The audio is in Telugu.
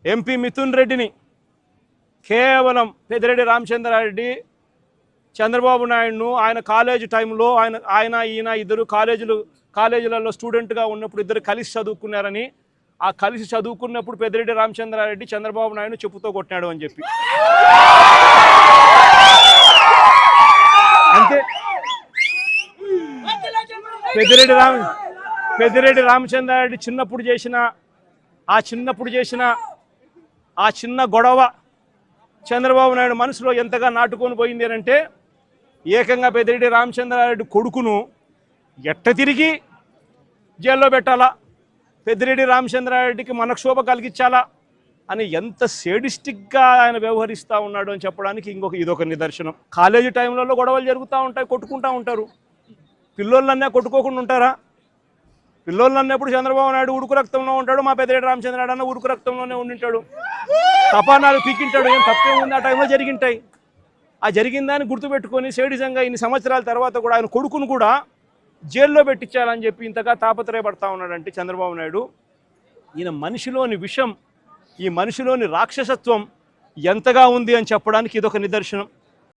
ఎంపీ మిథున్ రెడ్డిని కేవలం పెద్దిరెడ్డి రామచంద్రారెడ్డి చంద్రబాబు నాయుడును ఆయన కాలేజీ టైంలో ఈయన ఇద్దరు కాలేజీలలో స్టూడెంట్గా ఉన్నప్పుడు ఇద్దరు కలిసి చదువుకున్నారని, ఆ కలిసి చదువుకున్నప్పుడు పెద్దిరెడ్డి రామచంద్రారెడ్డి చంద్రబాబు నాయుడు చెప్పుతో కొట్టినాడు అని చెప్పి అంతే. పెద్దిరెడ్డి రామచంద్రారెడ్డి చిన్నప్పుడు చేసిన ఆ చిన్న గొడవ చంద్రబాబు నాయుడు మనసులో ఎంతగా నాటుకొని పోయింది అంటే, ఏకంగా పెద్దిరెడ్డి రామచంద్రారెడ్డి కొడుకును ఎట్ట తిరిగి జైల్లో పెట్టాలా, పెద్దిరెడ్డి రామచంద్రారెడ్డికి మనక్షోభ కలిగించాలా అని ఎంత సేడిస్టిక్గా ఆయన వ్యవహరిస్తూ ఉన్నాడు అని చెప్పడానికి ఇదొక నిదర్శనం. కాలేజీ టైంలలో గొడవలు జరుగుతూ ఉంటాయి, కొట్టుకుంటూ ఉంటారు. పిల్లోళ్ళన్నా కొట్టుకోకుండా ఉంటారా? పిల్లోళ్ళు అన్నప్పుడు చంద్రబాబు నాయుడు ఉడుకు రక్తంలో ఉంటాడు, మా పెద్దిరెడ్డి రామచంద్రనాయుడు అన్న ఉడుకు రక్తంలోనే ఉండింటాడు. తపానాలు పీకింటాడు, ఏం తప్పేముంది? ఆ టైంలో జరిగింటాయి. ఆ జరిగిందాన్ని గుర్తుపెట్టుకొని సేడిజంగా ఇన్ని సంవత్సరాల తర్వాత కూడా ఆయన కొడుకును కూడా జైల్లో పెట్టించాలని చెప్పి ఇంతగా తాపత్రయపడతా ఉన్నాడంటే చంద్రబాబు నాయుడు, ఈయన మనిషిలోని విషం, ఈ మనిషిలోని రాక్షసత్వం ఎంతగా ఉంది అని చెప్పడానికి ఇదొక నిదర్శనం.